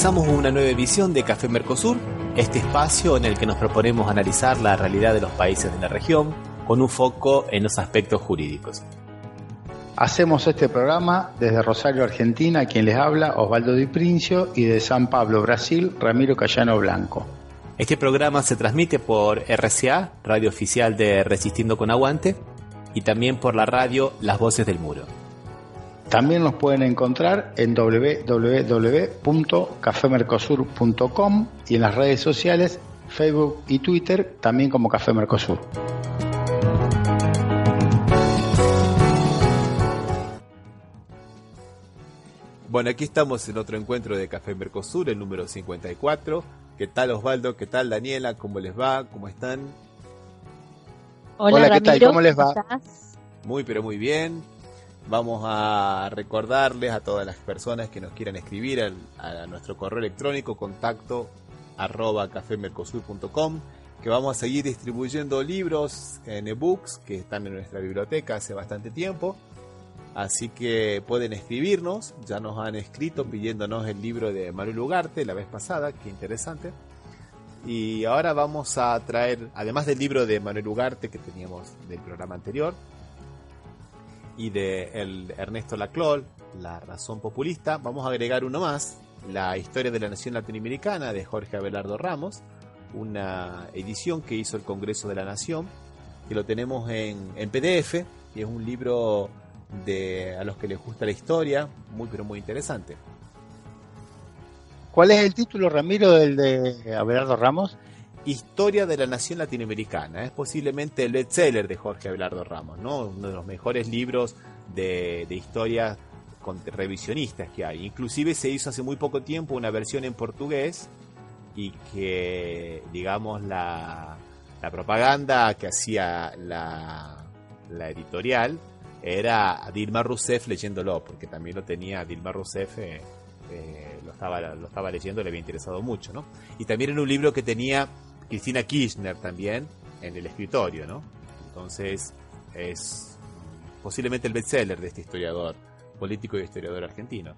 comenzamos una nueva edición de Café Mercosur, este espacio en el que nos proponemos analizar la realidad de los países de la región con un foco en los aspectos jurídicos. Hacemos este programa desde Rosario, Argentina, quien les habla, Osvaldo Di Princio, y de San Pablo, Brasil, Ramiro Cayano Blanco. Este programa se transmite por RCA, radio oficial de Resistiendo con Aguante, y también por la radio Las Voces del Muro. También nos pueden encontrar en www.cafemercosur.com y en las redes sociales, Facebook y Twitter, también como Café Mercosur. Bueno, aquí estamos en otro encuentro de Café Mercosur, el número 54. ¿Qué tal, Osvaldo? ¿Qué tal, Daniela? ¿Cómo les va? ¿Cómo están? Hola, ¿qué tal? ¿Cómo les va? ¿Estás? Muy, pero muy bien. Vamos a recordarles a todas las personas que nos quieran escribir a nuestro correo electrónico contacto@cafemercosur.com, que vamos a seguir distribuyendo libros en ebooks que están en nuestra biblioteca hace bastante tiempo. Así que pueden escribirnos, ya nos han escrito pidiéndonos el libro de Manuel Ugarte la vez pasada, qué interesante. Y ahora vamos a traer, además del libro de Manuel Ugarte que teníamos del programa anterior, y de Ernesto Laclol, La razón populista, vamos a agregar uno más, La historia de la nación latinoamericana, de Jorge Abelardo Ramos, una edición que hizo el Congreso de la Nación, que lo tenemos en PDF, y es un libro a los que les gusta la historia, muy pero muy interesante. ¿Cuál es el título, Ramiro, del de Abelardo Ramos? Historia de la nación latinoamericana. Es posiblemente el bestseller de Jorge Abelardo Ramos, ¿no? Uno de los mejores libros de historia revisionistas que hay. Inclusive se hizo hace muy poco tiempo una versión en portugués, y que, digamos, la propaganda que hacía la editorial era Dilma Rousseff leyéndolo, porque también lo tenía Dilma Rousseff, lo estaba leyendo, le había interesado mucho, ¿no? Y también en un libro que tenía Cristina Kirchner también en el escritorio, ¿no? Entonces es posiblemente el bestseller de este historiador político y historiador argentino.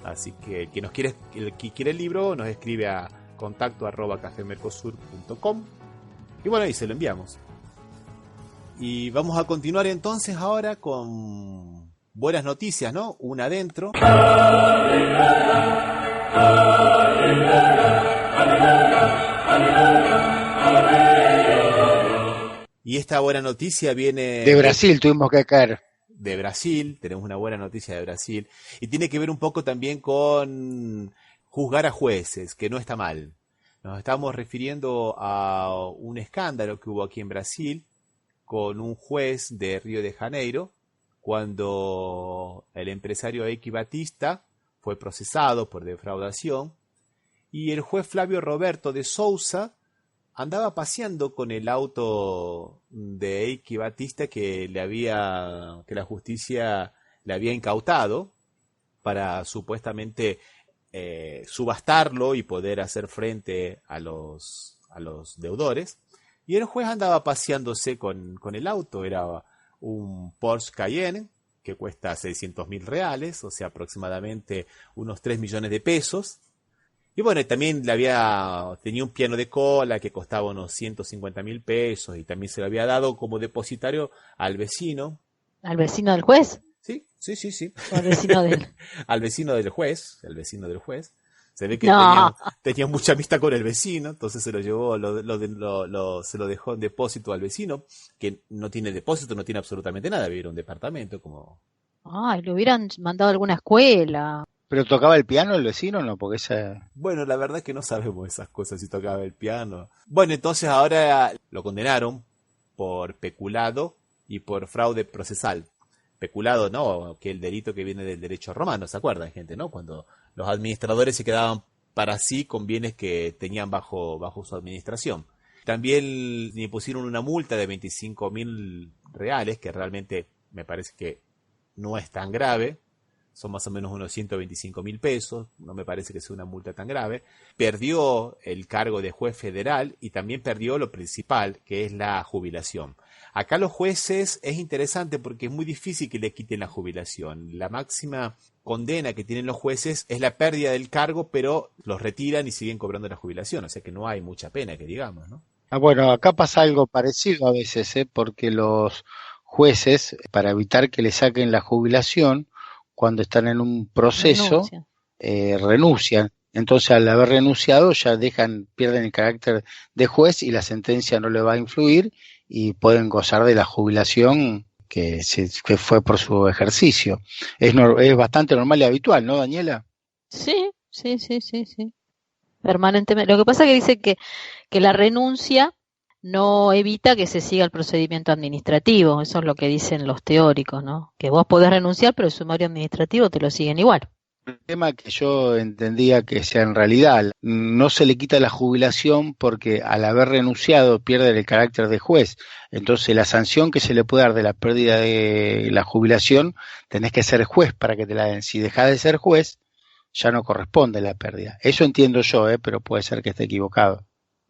Así que el que quiere el libro nos escribe a contacto@cafemercosur.com y bueno, ahí se lo enviamos. Y vamos a continuar entonces ahora con buenas noticias, ¿no? Una adentro. Y esta buena noticia viene De Brasil, tuvimos que caer. De Brasil, tenemos una buena noticia de Brasil. Y tiene que ver un poco también con juzgar a jueces, que no está mal. Nos estamos refiriendo a un escándalo que hubo aquí en Brasil con un juez de Río de Janeiro, cuando el empresario Eike Batista fue procesado por defraudación, y el juez Flávio Roberto de Souza andaba paseando con el auto de Eike Batista que la justicia le había incautado para supuestamente subastarlo y poder hacer frente a los deudores. Y el juez andaba paseándose con el auto. Era un Porsche Cayenne que cuesta 600.000 reales, o sea, aproximadamente unos 3 millones de pesos. Y bueno, también tenía un piano de cola que costaba unos 150.000 pesos, y también se lo había dado como depositario al vecino. ¿Al vecino del juez? Sí. ¿O al vecino del...? Al vecino del juez, Se ve que No. tenía mucha amistad con el vecino, entonces se lo llevó, se lo dejó en depósito al vecino, que no tiene depósito, no tiene absolutamente nada, vivir en un departamento como... Ay, le hubieran mandado a alguna escuela. ¿Pero tocaba el piano el vecino o no? Porque Bueno, la verdad es que no sabemos esas cosas, si tocaba el piano. Bueno, entonces ahora lo condenaron por peculado y por fraude procesal. Peculado, ¿no? Que el delito que viene del derecho romano, ¿se acuerdan, gente, no? Cuando los administradores se quedaban para sí con bienes que tenían bajo su administración. También le pusieron una multa de 25.000 reales, que realmente me parece que no es tan grave, son más o menos unos 125.000 pesos, no me parece que sea una multa tan grave. Perdió el cargo de juez federal y también perdió lo principal, que es la jubilación. Acá los jueces es interesante porque es muy difícil que le quiten la jubilación. La máxima condena que tienen los jueces es la pérdida del cargo, pero los retiran y siguen cobrando la jubilación, o sea que no hay mucha pena que digamos, ¿no? Bueno, acá pasa algo parecido a veces, porque los jueces, para evitar que le saquen la jubilación, cuando están en un proceso, Renuncia. renuncian. Entonces, al haber renunciado, ya pierden el carácter de juez y la sentencia no le va a influir y pueden gozar de la jubilación que fue por su ejercicio. Es bastante normal y habitual, ¿no, Daniela? Sí, sí, sí, sí, sí. Permanentemente. Lo que pasa es que dice que la renuncia no evita que se siga el procedimiento administrativo. Eso es lo que dicen los teóricos, ¿no? Que vos podés renunciar, pero el sumario administrativo te lo siguen igual. El tema que yo entendía que sea en realidad, no se le quita la jubilación porque al haber renunciado pierde el carácter de juez. Entonces la sanción que se le puede dar de la pérdida de la jubilación, tenés que ser juez para que te la den. Si dejás de ser juez, ya no corresponde la pérdida. Eso entiendo yo, pero puede ser que esté equivocado.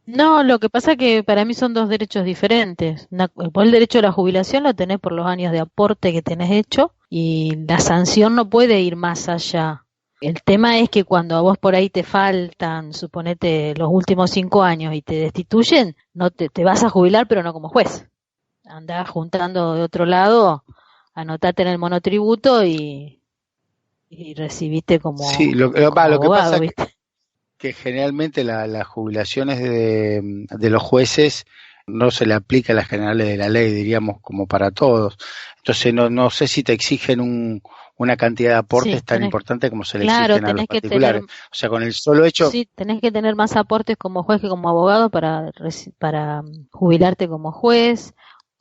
No, lo que pasa es que para mí son dos derechos diferentes. Vos el derecho a la jubilación lo tenés por los años de aporte que tenés hecho y la sanción no puede ir más allá. El tema es que cuando a vos por ahí te faltan, suponete, los últimos 5 años y te destituyen, no te vas a jubilar, pero no como juez. Andás juntando de otro lado, anotate en el monotributo y recibiste como, Sí, lo como que pasa abogado, es ¿viste? que generalmente las jubilaciones de los jueces no se le aplica a las generales de la ley, diríamos, como para todos. Entonces no sé si te exigen una cantidad de aportes Sí, tan importante como se le claro, exigen a los tenés que tener, particulares. O sea, con el solo hecho, sí, tenés que tener más aportes como juez que como abogado para jubilarte como juez.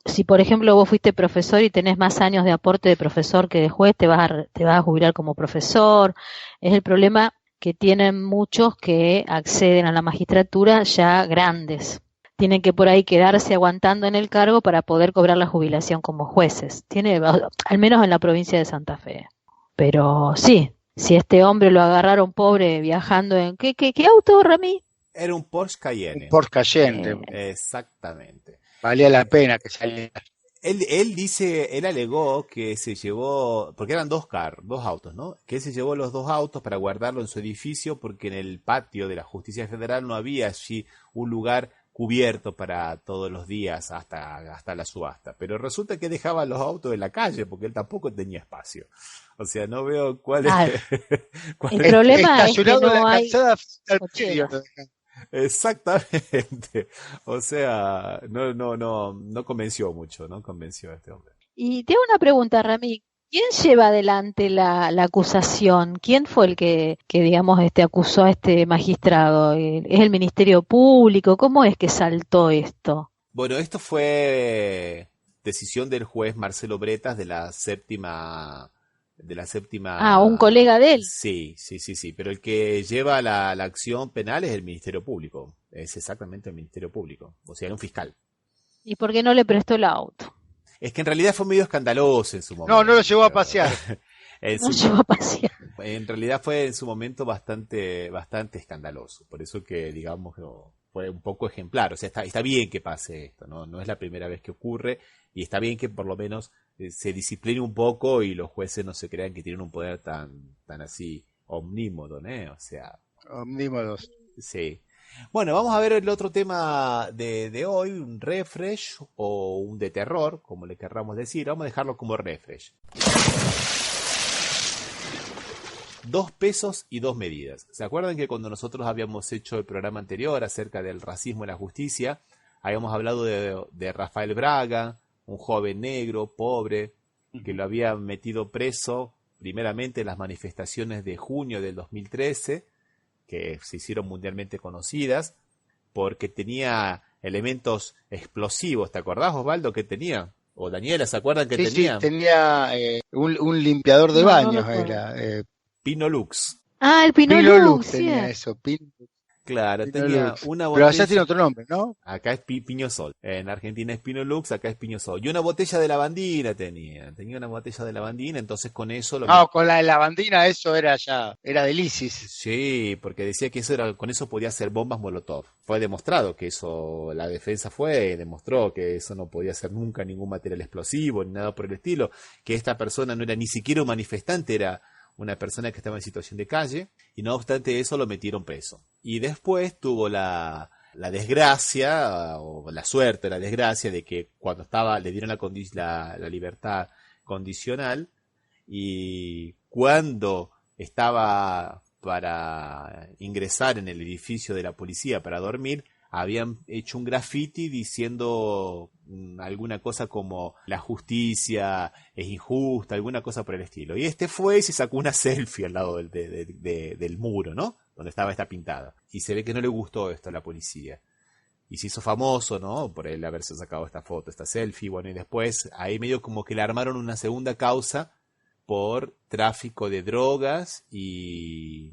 Si por ejemplo vos fuiste profesor y tenés más años de aporte de profesor que de juez, te vas a jubilar como profesor. Es el problema que tienen muchos que acceden a la magistratura ya grandes. Tienen que por ahí quedarse aguantando en el cargo para poder cobrar la jubilación como jueces. Al menos en la provincia de Santa Fe. Pero sí, si este hombre lo agarraron pobre viajando en... ¿Qué auto, Rami? Era un Porsche un Cayenne. Porsche Cayenne, Exactamente. valía la pena que saliera. Él alegó que se llevó, porque eran dos autos, ¿no? Que él se llevó los dos autos para guardarlo en su edificio porque en el patio de la Justicia Federal no había allí un lugar cubierto para todos los días hasta la subasta. Pero resulta que dejaba los autos en la calle porque él tampoco tenía espacio. O sea, no veo cuál es... Ah, cuál el es- problema es que Estacionado en no la hay calzada frente al cochera. predio. Exactamente. O sea, no convenció mucho, no convenció a este hombre. Y te hago una pregunta, Rami. ¿Quién lleva adelante la acusación? ¿Quién fue el que digamos, acusó a este magistrado? ¿Es el Ministerio Público? ¿Cómo es que saltó esto? Bueno, esto fue decisión del juez Marcelo Bretas de la Ah, un séptima, colega de él. sí, sí, sí, sí, pero el que lleva la acción penal es el Ministerio Público, es exactamente el Ministerio Público, o sea, era un fiscal. ¿Y por qué no le prestó el auto? Es que en realidad fue medio escandaloso en su No lo llevó a momento. pasear. En No su- llevó a pasear. en realidad fue en su momento bastante escandaloso, por eso que digamos fue un poco ejemplar, o sea, está bien que pase esto, no es la primera vez que ocurre y está bien que por lo menos se discipline un poco y los jueces no se crean que tienen un poder tan así omnímodo, ¿no? O sea, Omnímodos. sí. Bueno, vamos a ver el otro tema de hoy, un refresh o un de terror, como le querramos decir. Vamos a dejarlo como refresh. 2 pesos y 2 medidas. ¿Se acuerdan que cuando nosotros habíamos hecho el programa anterior acerca del racismo y la justicia, habíamos hablado de Rafael Braga, un joven negro, pobre, que lo había metido preso primeramente en las manifestaciones de junio del 2013, que se hicieron mundialmente conocidas, porque tenía elementos explosivos? ¿Te acordás, Osvaldo, que tenía? O Daniela, ¿se acuerdan que Sí, tenía? tenía un limpiador de No, no baños, recuerdo. era. Pinolux. Ah, el Pinolux Pinolux, sí. tenía eso. Claro, Pino tenía Lux. una Pero allá tiene botella. otro nombre, ¿no? Acá es Piño Sol. En Argentina es Pino Lux, acá es Piño Sol. Y una botella de lavandina tenía. Tenía una botella de lavandina, entonces con eso lo No, con la de lavandina eso era ya, era del ISIS. Sí, porque decía que eso era, con eso podía hacer bombas Molotov. Fue demostrado que eso, la defensa fue, demostró que eso no podía ser nunca ningún material explosivo ni nada por el estilo, que esta persona no era ni siquiera un manifestante, era una persona que estaba en situación de calle, y no obstante eso lo metieron preso. Y después tuvo la desgracia, o la suerte, la desgracia, de que cuando estaba, le dieron la libertad condicional, y cuando estaba para ingresar en el edificio de la policía para dormir, habían hecho un graffiti diciendo alguna cosa como la justicia es injusta, alguna cosa por el estilo. Y este fue y se sacó una selfie al lado del muro, ¿no? Donde estaba esta pintada. Y se ve que no le gustó esto a la policía. Y se hizo famoso, ¿no? Por él haberse sacado esta foto, esta selfie. Bueno, y después ahí medio como que le armaron una segunda causa por tráfico de drogas y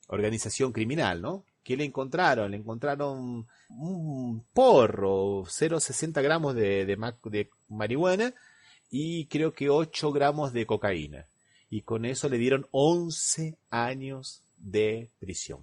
organización criminal, ¿no? ¿Qué le encontraron? Le encontraron un porro, 0,60 gramos de marihuana y creo que 8 gramos de cocaína. Y con eso le dieron 11 años de prisión.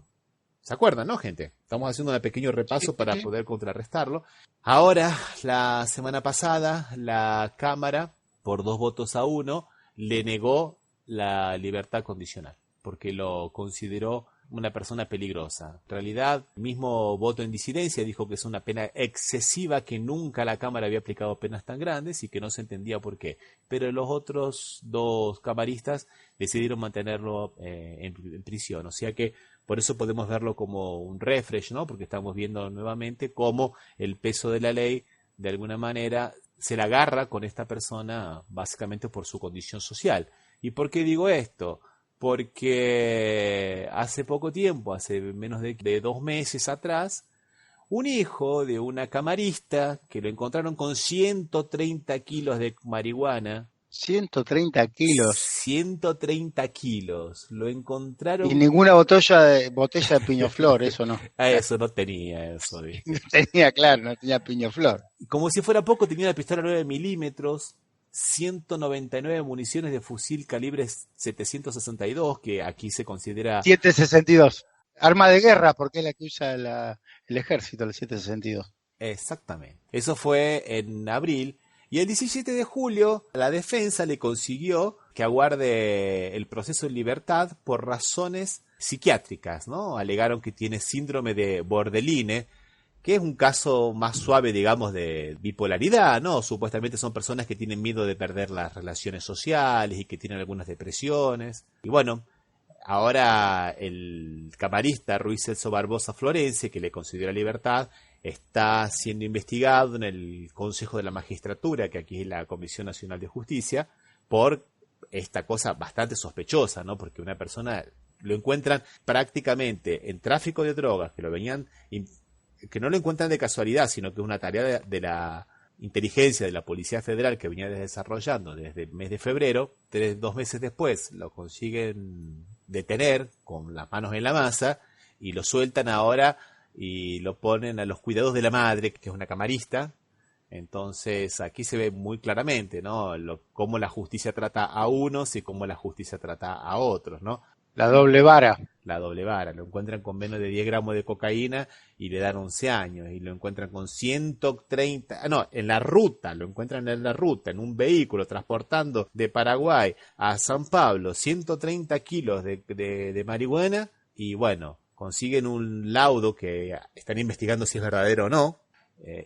¿Se acuerdan, no, gente? Estamos haciendo un pequeño repaso para poder contrarrestarlo. Ahora, la semana pasada, la Cámara, por 2 votos a 1, le negó la libertad condicional, porque lo consideró una persona peligrosa. En realidad, el mismo voto en disidencia dijo que es una pena excesiva, que nunca la Cámara había aplicado penas tan grandes y que no se entendía por qué. Pero los otros 2 camaristas decidieron mantenerlo en prisión. O sea que por eso podemos verlo como un refresh, ¿no? Porque estamos viendo nuevamente cómo el peso de la ley, de alguna manera, se la agarra con esta persona básicamente por su condición social. ¿Y por qué digo esto? Porque hace poco tiempo, hace menos de 2 meses atrás, un hijo de una camarista que lo encontraron con 130 kilos de marihuana. 130 kilos. 130 kilos. Lo Y encontraron. ninguna botella de piñoflor, eso no. Eso no tenía, eso, ¿viste? No tenía, claro, no tenía piñoflor. Como si fuera poco, tenía una pistola 9 milímetros, 199 municiones de fusil calibre 762, que aquí se considera 762. Arma de guerra, porque es la que usa el ejército, el 762. exactamente. Eso fue en abril. Y el 17 de julio, la defensa le consiguió que aguarde el proceso en libertad por razones psiquiátricas, ¿no? Alegaron que tiene síndrome de Borderline, que es un caso más suave, digamos, de bipolaridad, ¿no? Supuestamente son personas que tienen miedo de perder las relaciones sociales y que tienen algunas depresiones. Y bueno, ahora el camarista Ruiz Celso Barbosa Florense, que le concedió la libertad, está siendo investigado en el Consejo de la Magistratura, que aquí es la Comisión Nacional de Justicia, por esta cosa bastante sospechosa, ¿no? Porque una persona lo encuentran prácticamente en tráfico de drogas, que no lo encuentran de casualidad, sino que es una tarea de la inteligencia de la Policía Federal que venía desarrollando desde el mes de febrero. 2 meses después lo consiguen detener con las manos en la masa y lo sueltan ahora y lo ponen a los cuidados de la madre, que es una camarista. Entonces aquí se ve muy claramente, ¿no? Cómo la justicia trata a unos y cómo la justicia trata a otros, ¿no? La doble vara. La doble vara. Lo encuentran con menos de 10 gramos de cocaína y le dan 11 años. Y lo encuentran con 130... en la ruta. Lo encuentran en la ruta, en un vehículo, transportando de Paraguay a San Pablo 130 kilos de marihuana. Y bueno, consiguen un laudo que están investigando si es verdadero o no.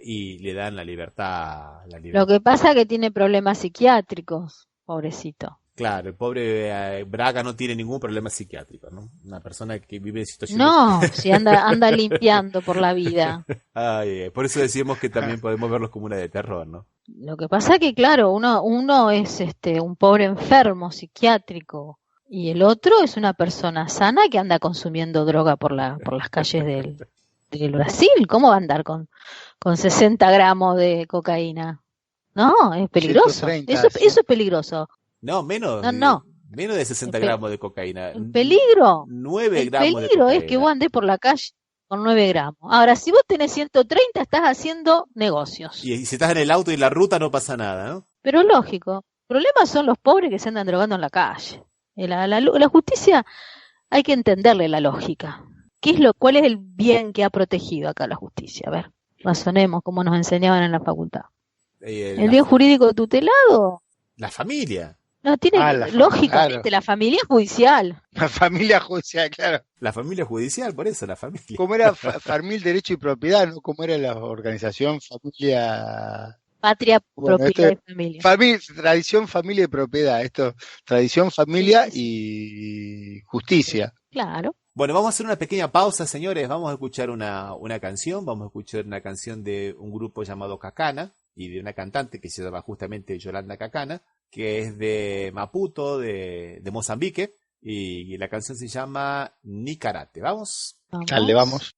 Y le dan la libertad. Lo que pasa es que tiene problemas psiquiátricos, pobrecito. Claro, el pobre Braga no tiene ningún problema psiquiátrico, ¿no? Una persona que vive en situaciones... No, si anda limpiando por la vida. Ay, por eso decimos que también podemos verlos como una de terror, ¿no? Lo que pasa es que, claro, uno es un pobre enfermo psiquiátrico y el otro es una persona sana que anda consumiendo droga por las calles del Brasil. ¿Cómo va a andar con 60 gramos de cocaína? No, es peligroso. 130, Eso es peligroso. No, menos. No. Menos de 60 gramos de cocaína. El peligro. 9 El gramos de peligro cocaína. es que vos andés por la calle con 9 gramos. Ahora, si vos tenés 130, estás haciendo negocios. Y si estás en el auto y en la ruta no pasa nada, ¿no? Pero lógico, el problema son los pobres que se andan drogando en la calle. La justicia hay que entenderle la lógica. ¿Cuál es el bien que ha protegido acá la justicia? A ver, razonemos como nos enseñaban en la facultad. ¿El bien jurídico tutelado? La familia. No, tiene lógicamente claro. la familia judicial. La familia judicial, claro. La familia judicial, por eso, la familia. Como era Famil Derecho y Propiedad, ¿no? Como era la organización Familia... Patria, propiedad y familia. Tradición, familia y propiedad. Esto, tradición, familia y justicia. Claro. Bueno, vamos a hacer una pequeña pausa, señores. Vamos a escuchar una canción. Vamos a escuchar una canción de un grupo llamado Cacana y de una cantante que se llama justamente Yolanda Cacana, que es de Maputo, de Mozambique, y la canción se llama Nicarate. ¿Vamos? Dale, vamos.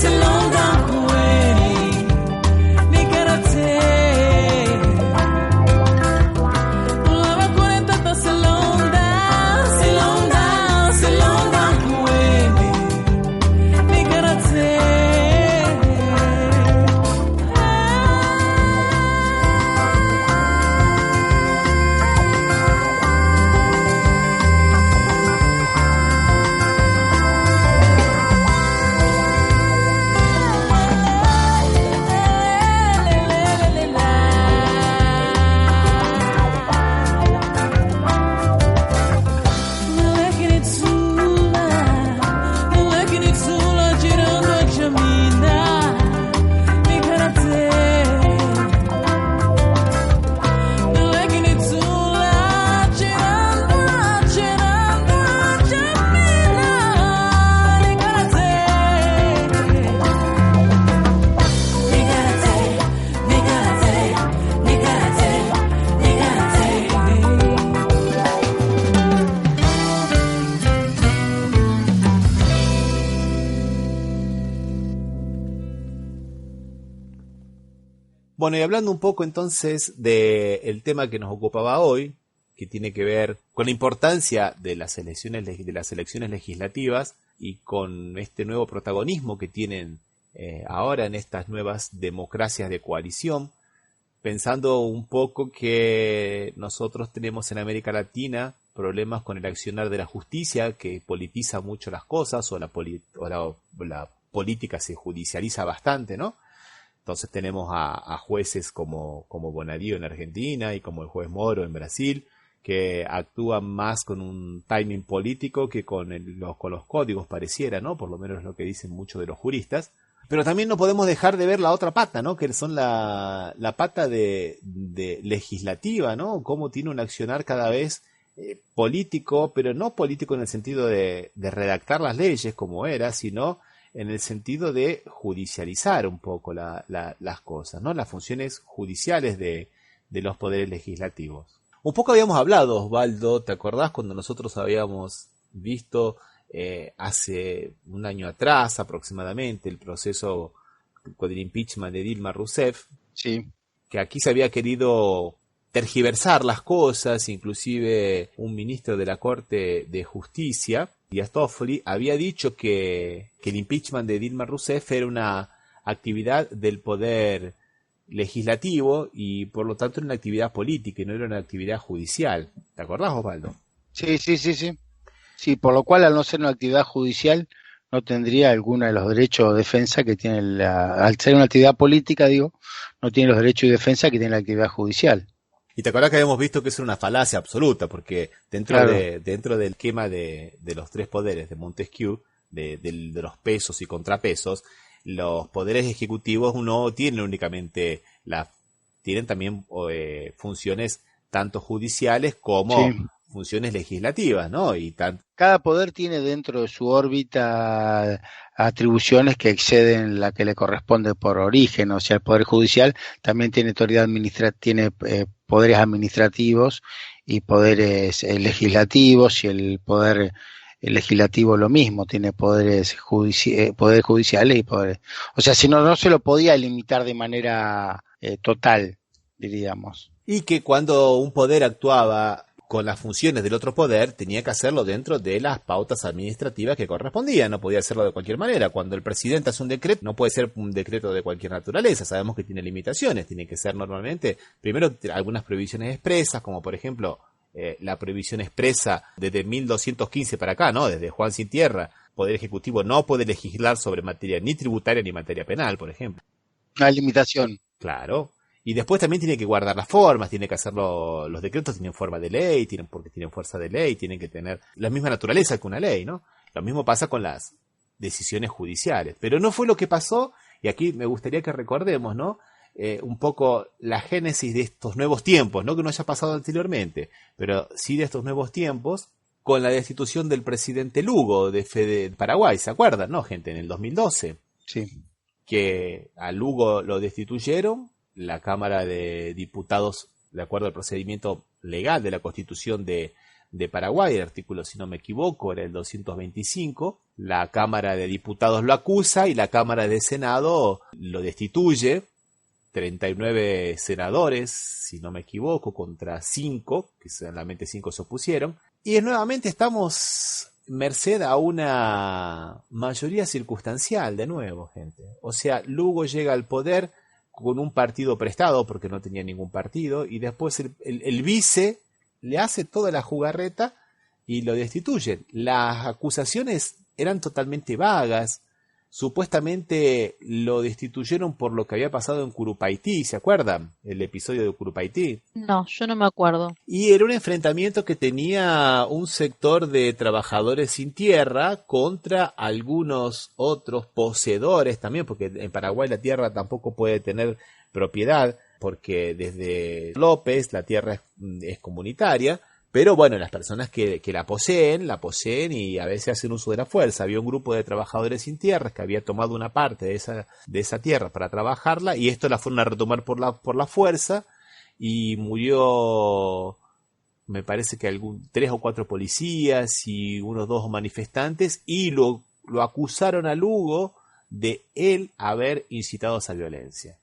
Silonda, Bueno, y hablando un poco entonces del tema que nos ocupaba hoy, que tiene que ver con la importancia de las elecciones legislativas y con este nuevo protagonismo que tienen ahora en estas nuevas democracias de coalición, pensando un poco que nosotros tenemos en América Latina problemas con el accionar de la justicia, que politiza mucho las cosas, o la política se judicializa bastante, ¿no? Entonces tenemos a jueces como Bonadío en Argentina y como el juez Moro en Brasil, que actúan más con un timing político que con los códigos, pareciera, ¿no? Por lo menos es lo que dicen muchos de los juristas. Pero también no podemos dejar de ver la otra pata, ¿no? Que son la pata de legislativa, ¿no? Cómo tiene un accionar cada vez político, pero no político en el sentido de redactar las leyes como era, sino en el sentido de judicializar un poco las cosas, ¿no? Las funciones judiciales de los poderes legislativos. Un poco habíamos hablado, Osvaldo, ¿te acordás cuando nosotros habíamos visto hace un año atrás aproximadamente el proceso con el impeachment de Dilma Rousseff? Sí. Que aquí se había querido tergiversar las cosas, inclusive un ministro de la Corte de Justicia, Díaz Toffoli, había dicho que el impeachment de Dilma Rousseff era una actividad del poder legislativo y por lo tanto era una actividad política y no era una actividad judicial. ¿Te acordás, Osvaldo? Sí. Sí, por lo cual al no ser una actividad judicial no tendría alguno de los derechos de defensa que tiene al ser una actividad política, no tiene los derechos de defensa que tiene la actividad judicial. Y te acordás que habíamos visto que es una falacia absoluta, porque dentro del esquema de los tres poderes de Montesquieu, de los pesos y contrapesos, los poderes ejecutivos no tienen únicamente tienen también funciones tanto judiciales como funciones legislativas, ¿no? Cada poder tiene dentro de su órbita atribuciones que exceden la que le corresponde por origen. O sea, el Poder Judicial también tiene autoridad tiene poderes administrativos y poderes legislativos, y el Poder Legislativo lo mismo, tiene poderes judiciales y poderes. O sea, si no se lo podía limitar de manera total, diríamos. Y que cuando un poder actuaba con las funciones del otro poder, tenía que hacerlo dentro de las pautas administrativas que correspondían, no podía hacerlo de cualquier manera. Cuando el presidente hace un decreto, no puede ser un decreto de cualquier naturaleza, sabemos que tiene limitaciones, tiene que ser normalmente, primero, algunas prohibiciones expresas, como por ejemplo, la prohibición expresa desde 1215 para acá, ¿no? Desde Juan Sin Tierra, Poder Ejecutivo no puede legislar sobre materia ni tributaria ni materia penal, por ejemplo. Una limitación. Claro. Y después también tiene que guardar las formas, tiene que hacerlo, los decretos tienen forma de ley, porque tienen fuerza de ley, tienen que tener la misma naturaleza que una ley, ¿no? Lo mismo pasa con las decisiones judiciales. Pero no fue lo que pasó, y aquí me gustaría que recordemos, ¿no? Un poco la génesis de estos nuevos tiempos, no que no haya pasado anteriormente, pero sí de estos nuevos tiempos, con la destitución del presidente Lugo de Paraguay, ¿se acuerdan, no, gente? En el 2012. Sí. Que a Lugo lo destituyeron. La Cámara de Diputados, de acuerdo al procedimiento legal de la Constitución de Paraguay, el artículo, si no me equivoco, era el 225, la Cámara de Diputados lo acusa y la Cámara de Senado lo destituye, 39 senadores, si no me equivoco, contra 5, que solamente 5 se opusieron, y nuevamente estamos merced a una mayoría circunstancial, de nuevo, gente. O sea, Lugo llega al poder con un partido prestado, porque no tenía ningún partido, y después el vice le hace toda la jugarreta y lo destituyen. Las acusaciones eran totalmente vagas. Supuestamente lo destituyeron por lo que había pasado en Curupaití, ¿se acuerdan? El episodio de Curupaití. No, yo no me acuerdo. Y era un enfrentamiento que tenía un sector de trabajadores sin tierra contra algunos otros poseedores también, porque en Paraguay la tierra tampoco puede tener propiedad, porque desde López la tierra es comunitaria. Pero bueno, las personas que la poseen y a veces hacen uso de la fuerza. Había un grupo de trabajadores sin tierras que había tomado una parte de esa tierra para trabajarla, y esto la fueron a retomar por la fuerza, y murió, me parece que 3 o 4 policías y unos 2 manifestantes, y lo acusaron a Lugo de él haber incitado a esa violencia.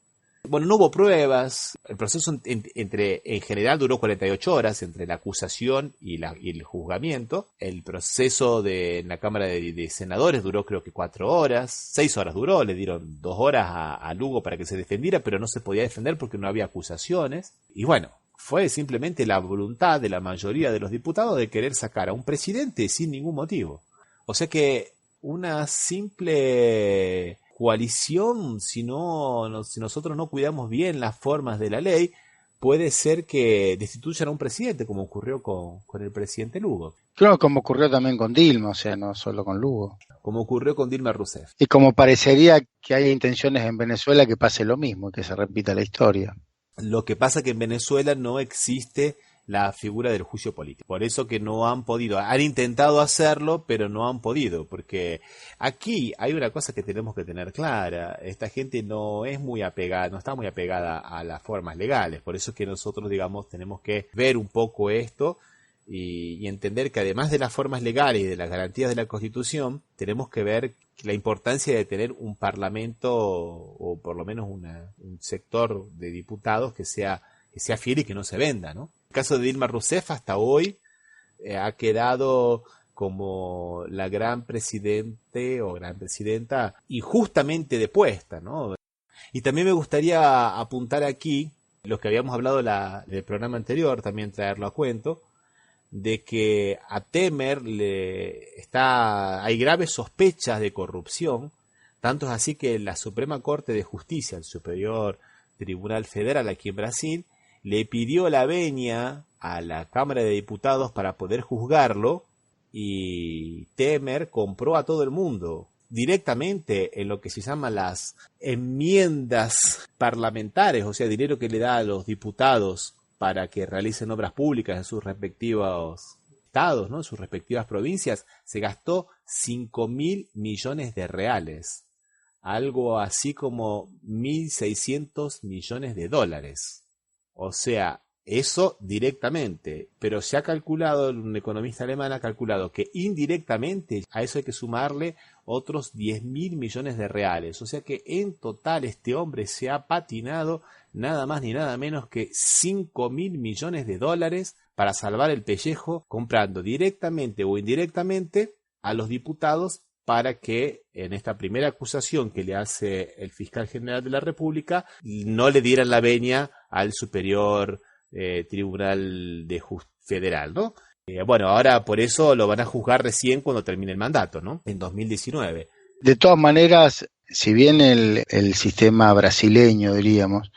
Bueno, no hubo pruebas. El proceso en general duró 48 horas entre la acusación y el juzgamiento. El proceso en la Cámara de Senadores duró creo que 4 horas. 6 horas duró, le dieron 2 horas a Lugo para que se defendiera, pero no se podía defender porque no había acusaciones. Y bueno, fue simplemente la voluntad de la mayoría de los diputados de querer sacar a un presidente sin ningún motivo. O sea que una simple coalición, si nosotros no cuidamos bien las formas de la ley, puede ser que destituyan a un presidente, como ocurrió con el presidente Lugo. Claro, como ocurrió también con Dilma, o sea, no solo con Lugo. Como ocurrió con Dilma Rousseff. Y como parecería que hay intenciones en Venezuela que pase lo mismo, que se repita la historia. Lo que pasa que en Venezuela no existe la figura del juicio político. Por eso que no han podido. Han intentado hacerlo, pero no han podido. Porque aquí hay una cosa que tenemos que tener clara. Esta gente no está muy apegada a las formas legales. Por eso es que nosotros, digamos, tenemos que ver un poco esto y entender que además de las formas legales y de las garantías de la Constitución, tenemos que ver la importancia de tener un parlamento o por lo menos un sector de diputados que sea fiel y que no se venda, ¿no? El caso de Dilma Rousseff hasta hoy ha quedado como la gran presidente o gran presidenta injustamente depuesta, ¿no? Y también me gustaría apuntar aquí lo que habíamos hablado del programa anterior, también traerlo a cuento, de que a Temer hay graves sospechas de corrupción, tanto es así que la Suprema Corte de Justicia, el Superior Tribunal Federal aquí en Brasil, le pidió la venia a la Cámara de Diputados para poder juzgarlo, y Temer compró a todo el mundo directamente en lo que se llaman las enmiendas parlamentarias, o sea, dinero que le da a los diputados para que realicen obras públicas en sus respectivos estados, ¿no? En sus respectivas provincias. Se gastó 5.000 millones de reales, algo así como 1.600 millones de dólares. O sea, eso directamente, pero se ha calculado, un economista alemán ha calculado que indirectamente a eso hay que sumarle otros 10.000 millones de reales. O sea que en total este hombre se ha patinado nada más ni nada menos que 5.000 millones de dólares para salvar el pellejo, comprando directamente o indirectamente a los diputados para que en esta primera acusación que le hace el fiscal general de la República no le dieran la venia al Superior Tribunal Federal, ¿no? Bueno, ahora por eso lo van a juzgar recién cuando termine el mandato, ¿no? En 2019. De todas maneras, si bien el sistema brasileño, diríamos,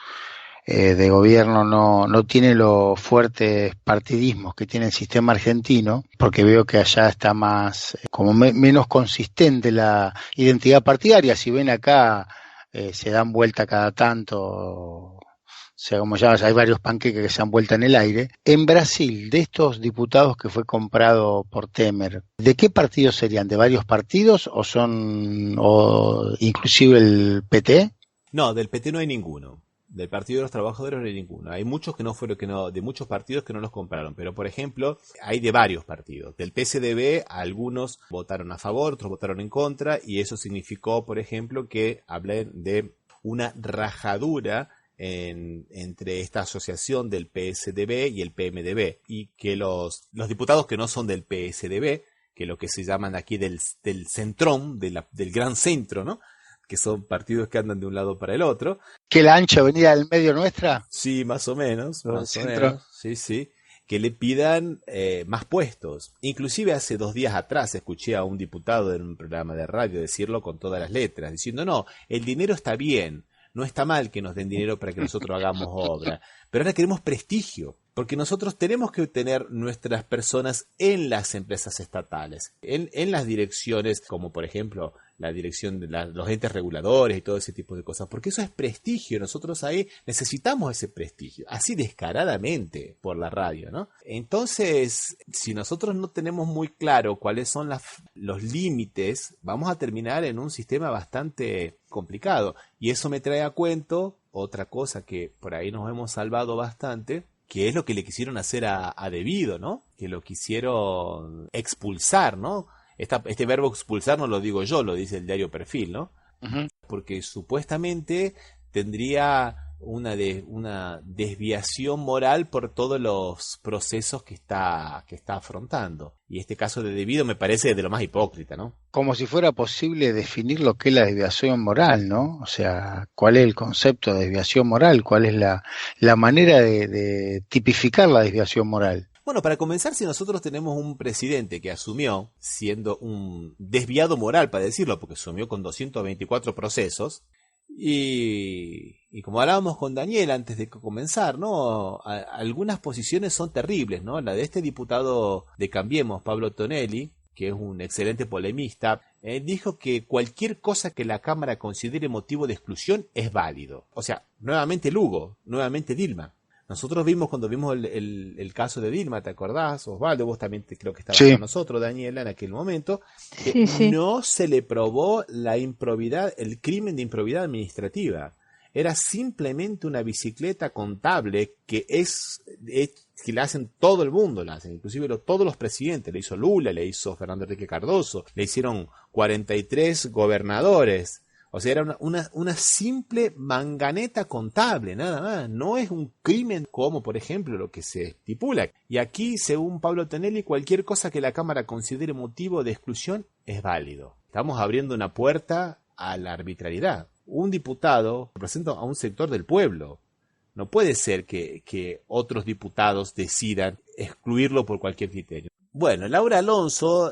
de gobierno no tiene los fuertes partidismos que tiene el sistema argentino, porque veo que allá está más, menos consistente la identidad partidaria. Si ven acá, se dan vuelta cada tanto, o sea, como ya hay varios panqueques que se dan vuelta en el aire. En Brasil, de estos diputados que fue comprado por Temer, ¿de qué partidos serían? ¿De varios partidos o inclusive el PT? No, del PT no hay ninguno. Del Partido de los Trabajadores no hay ninguno. Hay muchos de muchos partidos que no los compraron, pero por ejemplo, hay de varios partidos. Del PSDB, algunos votaron a favor, otros votaron en contra, y eso significó, por ejemplo, que hablen de una rajadura entre esta asociación del PSDB y el PMDB, y que los diputados que no son del PSDB, que lo que se llaman aquí del centrón, del gran centro, ¿no? Que son partidos que andan de un lado para el otro. ¿Que la ancha avenida del medio nuestra? Sí, más o menos. Más o menos. Sí. Que le pidan más puestos. Inclusive hace 2 días atrás escuché a un diputado en un programa de radio decirlo con todas las letras, diciendo, no, el dinero está bien, no está mal que nos den dinero para que nosotros hagamos obra, pero ahora queremos prestigio, porque nosotros tenemos que tener nuestras personas en las empresas estatales, en las direcciones, como por ejemplo la dirección de los entes reguladores y todo ese tipo de cosas, porque eso es prestigio. Nosotros ahí necesitamos ese prestigio, así descaradamente por la radio, ¿no? Entonces, si nosotros no tenemos muy claro cuáles son los límites, vamos a terminar en un sistema bastante complicado. Y eso me trae a cuento otra cosa que por ahí nos hemos salvado bastante, que es lo que le quisieron hacer a Debido, ¿no? Que lo quisieron expulsar, ¿no? Este verbo expulsar no lo digo yo, lo dice el diario Perfil, ¿no? Uh-huh. Porque supuestamente tendría una desviación moral por todos los procesos que está afrontando. Y este caso de debido me parece de lo más hipócrita, ¿no? Como si fuera posible definir lo que es la desviación moral, ¿no? O sea, ¿cuál es el concepto de desviación moral? ¿Cuál es la manera de tipificar la desviación moral? Bueno, para comenzar, si nosotros tenemos un presidente que asumió siendo un desviado moral, para decirlo, porque asumió con 224 procesos, y como hablábamos con Daniel antes de comenzar, ¿no? Algunas posiciones son terribles, ¿no? La de este diputado de Cambiemos, Pablo Tonelli, que es un excelente polemista, dijo que cualquier cosa que la Cámara considere motivo de exclusión es válido. O sea, nuevamente Lugo, nuevamente Dilma. Nosotros vimos cuando vimos el caso de Dilma, ¿te acordás, Osvaldo? Vos también creo que estabas con nosotros, Daniela, en aquel momento. Que Sí. no se le probó la improbidad, el crimen de improbidad administrativa. Era simplemente una bicicleta contable que la hacen todo el mundo, la hacen, inclusive todos los presidentes. Le hizo Lula, le hizo Fernando Enrique Cardoso, le hicieron 43 gobernadores. O sea, era una simple manganeta contable, nada más. No es un crimen como, por ejemplo, lo que se estipula. Y aquí, según Pablo Tonelli, cualquier cosa que la Cámara considere motivo de exclusión es válido. Estamos abriendo una puerta a la arbitrariedad. Un diputado representa a un sector del pueblo. No puede ser que otros diputados decidan excluirlo por cualquier criterio. Bueno, Laura Alonso,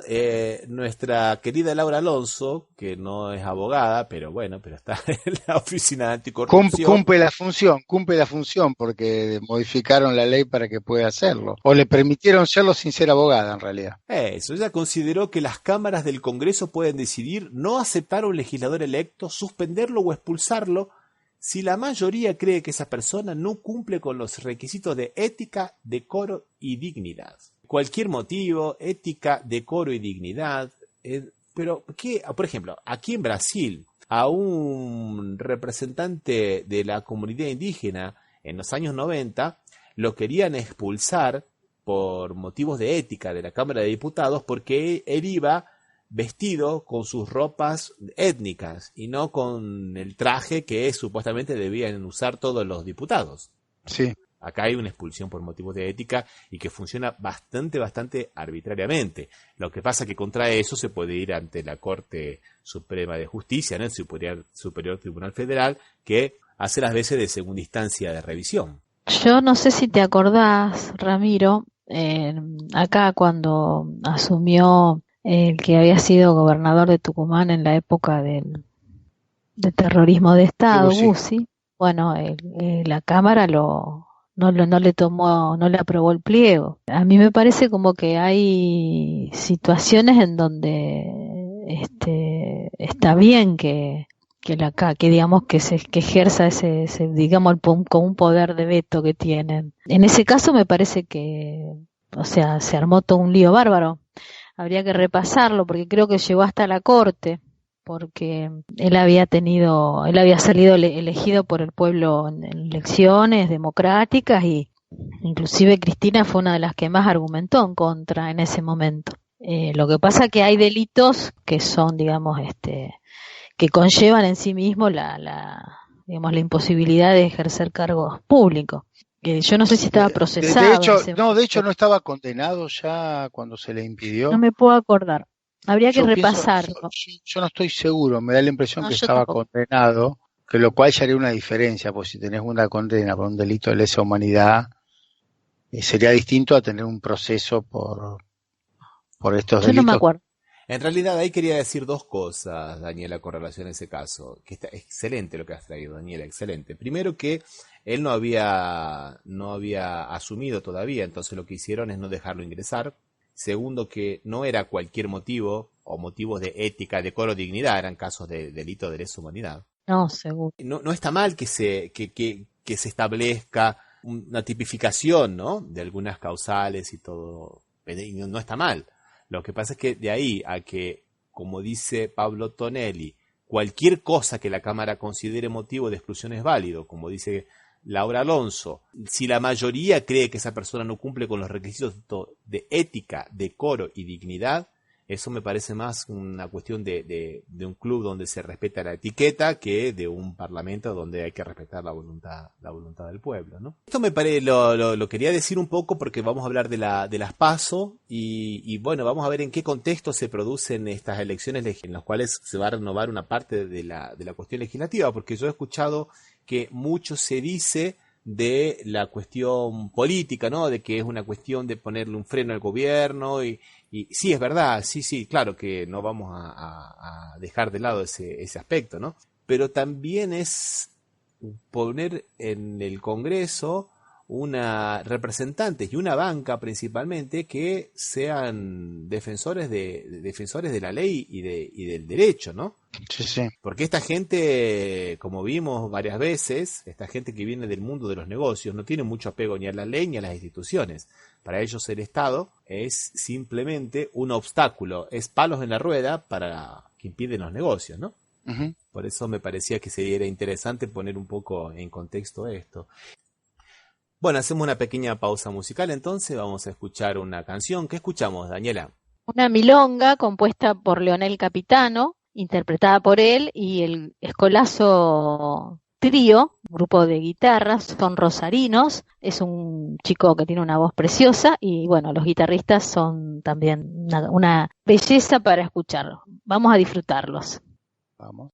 nuestra querida Laura Alonso, que no es abogada, pero está en la oficina de anticorrupción. Cumple la función, porque modificaron la ley para que pueda hacerlo. O le permitieron serlo sin ser abogada, en realidad. Eso, ella consideró que las cámaras del Congreso pueden decidir no aceptar a un legislador electo, suspenderlo o expulsarlo si la mayoría cree que esa persona no cumple con los requisitos de ética, decoro y dignidad. Cualquier motivo, ética, decoro y dignidad. Pero, ¿qué? Por ejemplo, aquí en Brasil, a un representante de la comunidad indígena en los años 90 lo querían expulsar por motivos de ética de la Cámara de Diputados porque él iba vestido con sus ropas étnicas y no con el traje que supuestamente debían usar todos los diputados. Sí. Acá hay una expulsión por motivos de ética y que funciona bastante arbitrariamente. Lo que pasa que contra eso se puede ir ante la Corte Suprema de Justicia, ¿no? El Superior Tribunal Federal, que hace las veces de segunda instancia de revisión. Yo no sé si te acordás, Ramiro, acá cuando asumió el que había sido gobernador de Tucumán en la época del terrorismo de Estado, Bussi, bueno, la Cámara no le aprobó el pliego. A mí me parece como que hay situaciones en donde está bien que digamos que ejerza ese digamos como un poder de veto que tienen. En ese caso me parece que, o sea, se armó todo un lío bárbaro. Habría que repasarlo porque creo que llegó hasta la Corte, porque él había salido elegido por el pueblo en elecciones democráticas y inclusive Cristina fue una de las que más argumentó en contra en ese momento. Lo que pasa que hay delitos que son, digamos, que conllevan en sí mismo la imposibilidad de ejercer cargos públicos. Yo no sé si estaba procesado. De hecho no estaba condenado ya cuando se le impidió. No me puedo acordar. Habría que repasarlo. Yo no estoy seguro, me da la impresión que estaba condenado, que lo cual ya haría una diferencia, pues si tenés una condena por un delito de lesa humanidad, sería distinto a tener un proceso por estos delitos. Yo no me acuerdo. En realidad ahí quería decir dos cosas, Daniela, con relación a ese caso, que está excelente lo que has traído, Daniela, excelente. Primero que él no había asumido todavía, entonces lo que hicieron es no dejarlo ingresar. Segundo, que no era cualquier motivo o motivos de ética, decoro, dignidad, eran casos de delito de lesa humanidad. No, seguro. No está mal que se establezca una tipificación, ¿no? De algunas causales y todo. No está mal. Lo que pasa es que de ahí a que, como dice Pablo Tonelli, cualquier cosa que la Cámara considere motivo de exclusión es válido, como dice Laura Alonso, si la mayoría cree que esa persona no cumple con los requisitos de ética, decoro y dignidad, Eso me parece más una cuestión de un club donde se respeta la etiqueta que de un parlamento donde hay que respetar la voluntad del pueblo, ¿no? Esto me parece, lo quería decir un poco porque vamos a hablar de las PASO y bueno, vamos a ver en qué contexto se producen estas elecciones en las cuales se va a renovar una parte de la cuestión legislativa, porque yo he escuchado que mucho se dice de la cuestión política, ¿no? De que es una cuestión de ponerle un freno al gobierno y sí, es verdad, sí, claro que no vamos a dejar de lado ese aspecto, ¿no? Pero también es poner en el Congreso una representantes y una banca principalmente que sean defensores de la ley y del derecho, ¿no? Sí. Porque esta gente, como vimos varias veces, esta gente que viene del mundo de los negocios no tiene mucho apego ni a la ley ni a las instituciones. Para ellos el Estado es simplemente un obstáculo, es palos en la rueda para que impiden los negocios, ¿no? Uh-huh. Por eso me parecía que sería interesante poner un poco en contexto esto. Bueno, hacemos una pequeña pausa musical, entonces vamos a escuchar una canción. ¿Qué escuchamos, Daniela? Una milonga compuesta por Leonel Capitano, interpretada por él, y el Escolazo Trío, grupo de guitarras, son rosarinos, es un chico que tiene una voz preciosa y bueno, los guitarristas son también una belleza para escucharlos. Vamos a disfrutarlos. Vamos.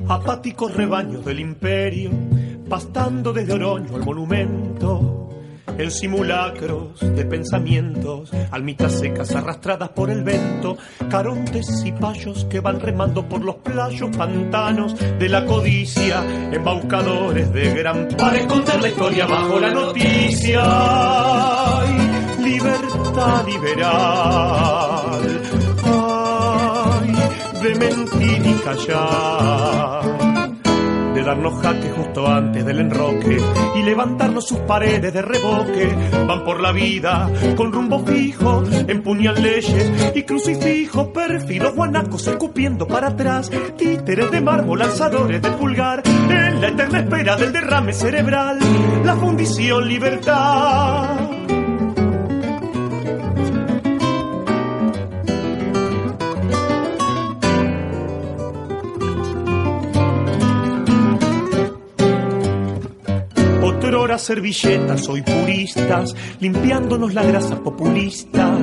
Apáticos rebaños del imperio, pastando desde Oroño al monumento, en simulacros de pensamientos, almitas secas arrastradas por el vento, carontes y payos que van remando por los playos pantanos de la codicia, embaucadores de gran para esconder la historia bajo la noticia. ¡Ay, libertad liberal! ¡Ay, de mentir y callar! De darnos jaque justo antes del enroque y levantarnos sus paredes de reboque. Van por la vida con rumbo fijo, empuñan leyes y crucifijos, pérfidos guanacos escupiendo para atrás, títeres de mármol, alzadores de pulgar, en la eterna espera del derrame cerebral, la fundición libertad. Servilletas hoy puristas, limpiándonos la grasa populista,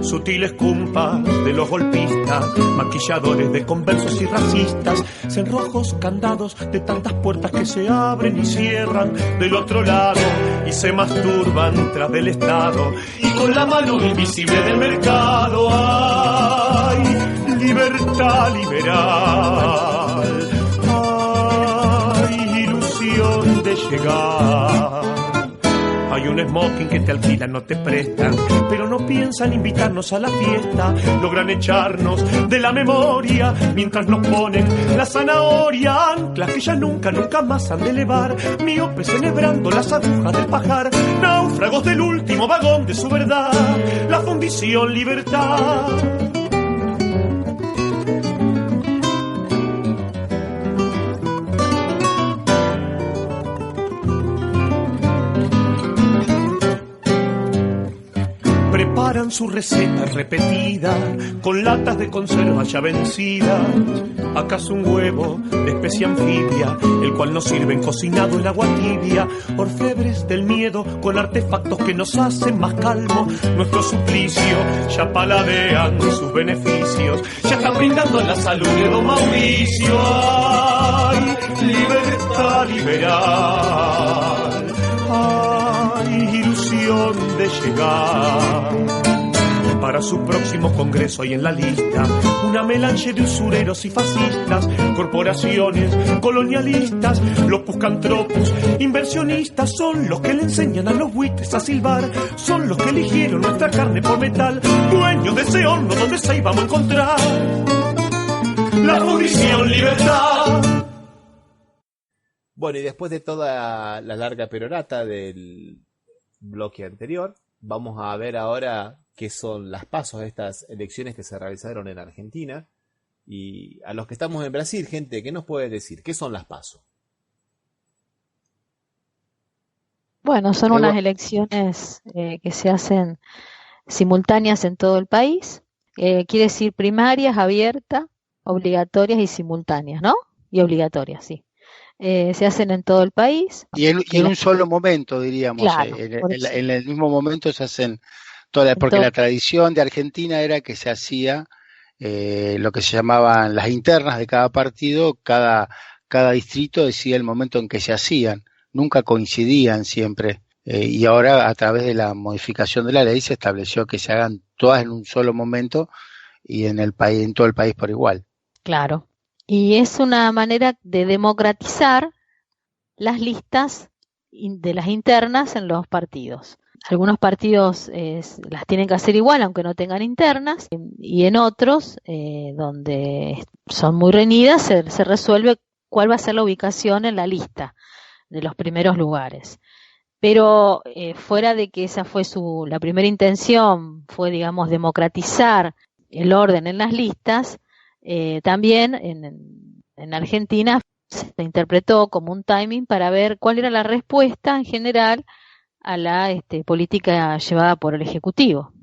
sutiles cumpas de los golpistas, maquilladores de conversos y racistas, cerrojos candados de tantas puertas que se abren y cierran del otro lado y se masturban tras del Estado y con la mano invisible del mercado. ¡Ay, libertad liberal! ¡Ay, ilusión de llegar! Hay un smoking que te alquilan, no te prestan, pero no piensan invitarnos a la fiesta. Logran echarnos de la memoria mientras nos ponen la zanahoria, anclas que ya nunca más han de elevar, miopes celebrando las agujas del pajar, náufragos del último vagón de su verdad, la fundición libertad. Preparan su receta repetida con latas de conserva ya vencidas. ¿Acaso un huevo de especie anfibia, el cual nos sirven cocinado en agua tibia? Orfebres del miedo con artefactos que nos hacen más calmos. Nuestro suplicio ya paladean sus beneficios, ya están brindando la salud de don Mauricio. ¡Ay, libertad liberal! ¡Ay, ilusión de llegar! Para su próximo congreso hay en la lista una melange de usureros y fascistas, corporaciones colonialistas, locus cantropus, inversionistas, son los que le enseñan a los buitres a silbar, son los que eligieron nuestra carne por metal, dueños de ese horno donde se íbamos a encontrar la fundición libertad. Bueno, y después de toda la larga perorata del bloque anterior, vamos a ver ahora qué son las pasos de estas elecciones que se realizaron en Argentina. Y a los que estamos en Brasil, gente, ¿qué nos puede decir? ¿Qué son las pasos? Bueno, son unas elecciones que se hacen simultáneas en todo el país. Quiere decir primarias, abiertas, obligatorias y simultáneas, ¿no? Y obligatorias, sí. Se hacen en todo el país. Y en un solo momento, diríamos, Claro, en el mismo momento se hacen porque la tradición de Argentina era que se hacía lo que se llamaban las internas de cada partido, cada distrito decía el momento en que se hacían, nunca coincidían siempre. Y ahora, a través de la modificación de la ley, se estableció que se hagan todas en un solo momento y en todo el país por igual. Claro. Y es una manera de democratizar las listas de las internas en los partidos. Algunos partidos las tienen que hacer igual, aunque no tengan internas, y en otros, donde son muy reñidas, se resuelve cuál va a ser la ubicación en la lista de los primeros lugares. Pero fuera de que esa fue la primera intención, fue, digamos, democratizar el orden en las listas, también en Argentina se interpretó como un timing para ver cuál era la respuesta en general a la política llevada por el Ejecutivo.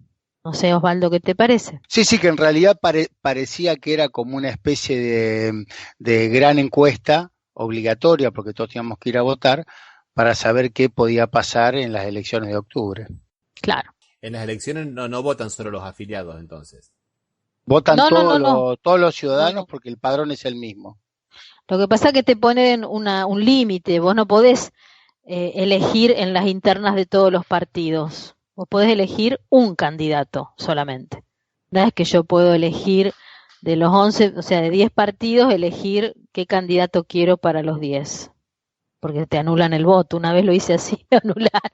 No sé, Osvaldo, ¿qué te parece? Sí, que en realidad parecía que era como una especie de gran encuesta obligatoria, porque todos teníamos que ir a votar, para saber qué podía pasar en las elecciones de octubre. Claro. En las elecciones no votan solo los afiliados, entonces. Votan todos los ciudadanos porque el padrón es el mismo. Lo que pasa es que te ponen un límite, vos no podés elegir en las internas de todos los partidos, vos podés elegir un candidato solamente. No es que yo puedo elegir de los 11, o sea, de 10 partidos, elegir qué candidato quiero para los 10. Porque te anulan el voto. Una vez lo hice así, me anularon.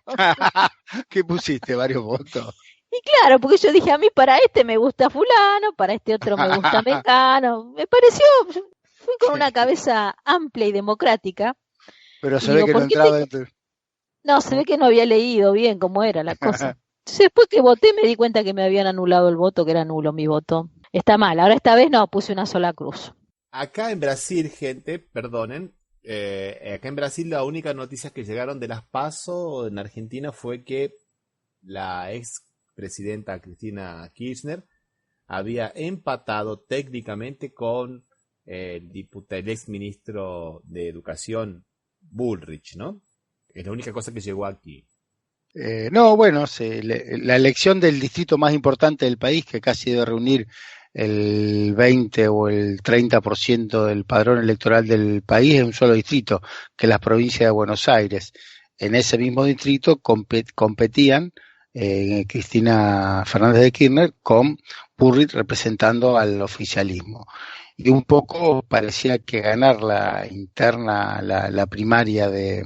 ¿Qué pusiste? ¿Varios votos? Y claro, porque yo dije, a mí para este me gusta fulano, para este otro me gusta mecano. Me pareció, fui con una cabeza amplia y democrática. Pero se ve que no entraba dentro. No, se ve que no había leído bien cómo era la cosa. Entonces, después que voté me di cuenta que me habían anulado el voto, que era nulo mi voto. Está mal, ahora esta vez no, puse una sola cruz. Acá en Brasil, gente, perdonen, acá en Brasil la única noticia que llegaron de las PASO en Argentina fue que la ex presidenta Cristina Kirchner había empatado técnicamente con el ex ministro de Educación Bullrich, ¿no? Es la única cosa que llegó aquí. No, bueno, la elección del distrito más importante del país, que casi debe reunir el 20 o el 30% del padrón electoral del país, es un solo distrito, que es la provincia de Buenos Aires. En ese mismo distrito competían Cristina Fernández de Kirchner con Bullrich representando al oficialismo. Y un poco parecía que ganar la interna, la primaria de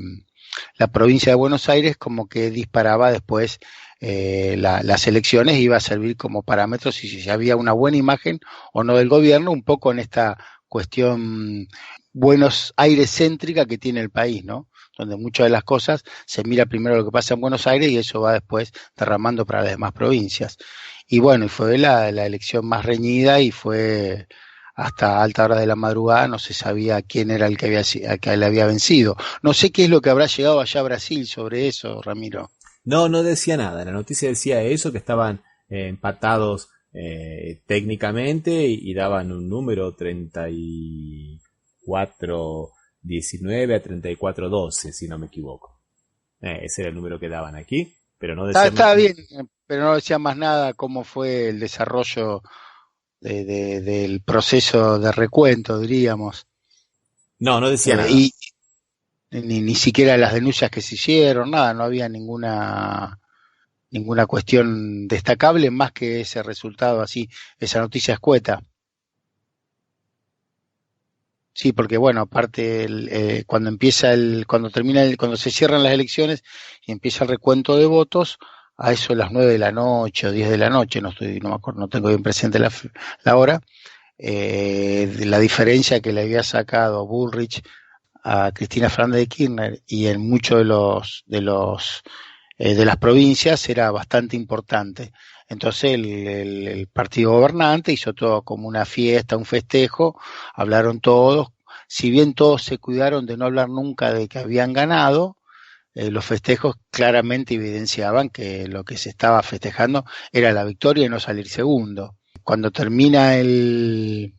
la provincia de Buenos Aires, como que disparaba después las elecciones, iba a servir como parámetro si había una buena imagen o no del gobierno, un poco en esta cuestión Buenos Aires céntrica que tiene el país, ¿no? Donde muchas de las cosas se mira primero lo que pasa en Buenos Aires y eso va después derramando para las demás provincias. Y bueno, y fue la elección más reñida y fue hasta alta hora de la madrugada, no se sabía quién era el que le había vencido. No sé qué es lo que habrá llegado allá a Brasil sobre eso, Ramiro. No decía nada. La noticia decía eso, que estaban empatados técnicamente y daban un número 34-19 a 34-12, si no me equivoco. Ese era el número que daban aquí, pero no decía Está bien, pero no decía más nada cómo fue el desarrollo del proceso de recuento, diríamos. No decía nada. Y ni siquiera las denuncias que se hicieron, nada, no había ninguna cuestión destacable más que ese resultado así, esa noticia escueta. Sí, porque bueno, aparte cuando se cierran las elecciones y empieza el recuento de votos, a eso de las 9 de la noche o 10 de la noche, no me acuerdo, no tengo bien presente la hora, de la diferencia que le había sacado Bullrich a Cristina Fernández de Kirchner y en muchos de las provincias era bastante importante. Entonces el partido gobernante hizo todo como una fiesta, un festejo, hablaron todos, si bien todos se cuidaron de no hablar nunca de que habían ganado, los festejos claramente evidenciaban que lo que se estaba festejando era la victoria y no salir segundo. Cuando termina este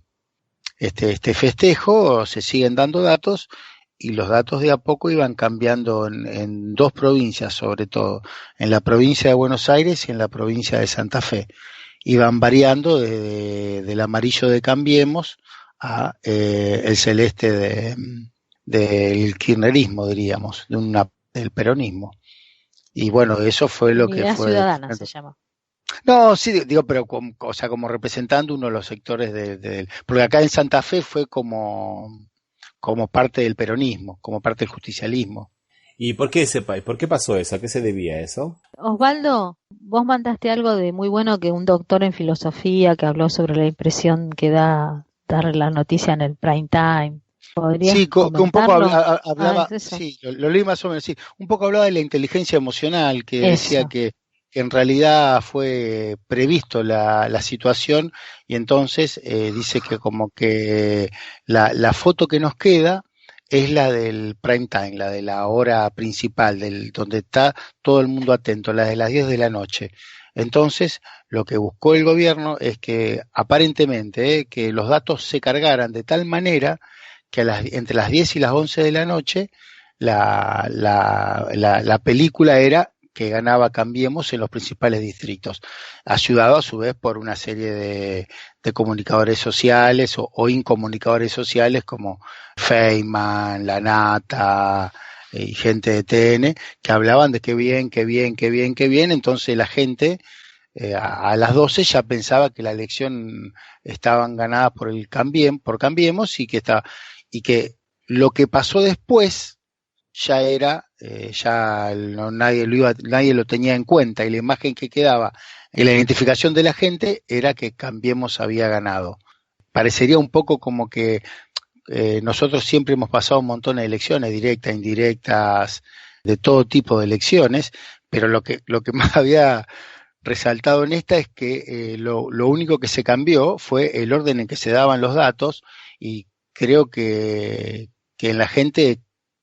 festejo, se siguen dando datos y los datos de a poco iban cambiando en dos provincias, sobre todo, en la provincia de Buenos Aires y en la provincia de Santa Fe. Iban variando del amarillo de Cambiemos a el celeste del kirchnerismo, diríamos, del peronismo. Y bueno, eso fue lo que fue. Ciudadana se llama. No, sí, digo, pero como representando uno de los sectores porque acá en Santa Fe fue como parte del peronismo, como parte del justicialismo. ¿Y por qué por qué pasó eso? ¿A qué se debía eso? Osvaldo, vos mandaste algo de muy bueno, que un doctor en filosofía que habló sobre la impresión que da dar la noticia en el prime time. Sí, que un poco hablaba, eso. sí, lo leí más o menos, sí, un poco hablaba de la inteligencia emocional, que decía Eso. que en realidad fue previsto la situación y entonces dice que como que la foto que nos queda es la del prime time, la de la hora principal, donde está todo el mundo atento, la de las 10 de la noche. Entonces, lo que buscó el gobierno es que aparentemente que los datos se cargaran de tal manera que entre las 10 y las 11 de la noche la película era que ganaba Cambiemos en los principales distritos, ayudado a su vez por una serie de comunicadores sociales o incomunicadores sociales como Feynman, La Nata y gente de TN, que hablaban de qué bien, entonces la gente a las 12 ya pensaba que la elección estaban ganadas por Cambiemos y que lo que pasó después ya era, nadie lo tenía en cuenta y la imagen que quedaba en la identificación de la gente era que Cambiemos había ganado. Parecería un poco como que nosotros siempre hemos pasado un montón de elecciones, directas, indirectas, de todo tipo de elecciones, pero lo que más había resaltado en esta es que lo único que se cambió fue el orden en que se daban los datos y creo que en la gente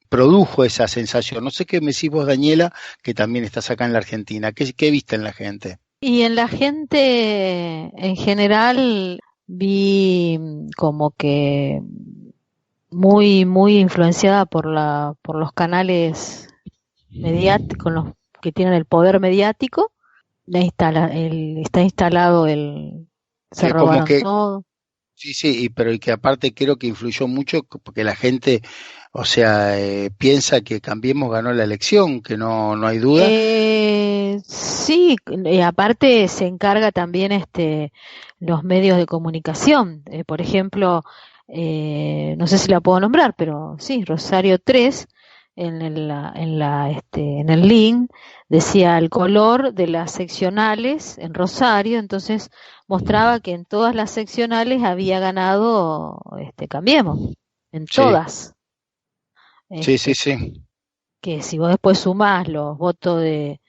produjo esa sensación. No sé qué me decís vos, Daniela, que también estás acá en la Argentina. ¿Qué viste en la gente? Y en la gente, en general, vi como que muy, muy influenciada por los canales mediáticos, los que tienen el poder mediático. Está instalado se robaron todo. Sí, pero y que aparte creo que influyó mucho porque la gente, o sea, piensa que Cambiemos ganó la elección, que no hay duda. Sí, aparte se encarga también los medios de comunicación. Por ejemplo, no sé si la puedo nombrar, pero sí, Rosario 3 en el link decía el color de las seccionales en Rosario, entonces mostraba que en todas las seccionales había ganado Cambiemos, en todas. Sí. Que si vos después sumás los votos de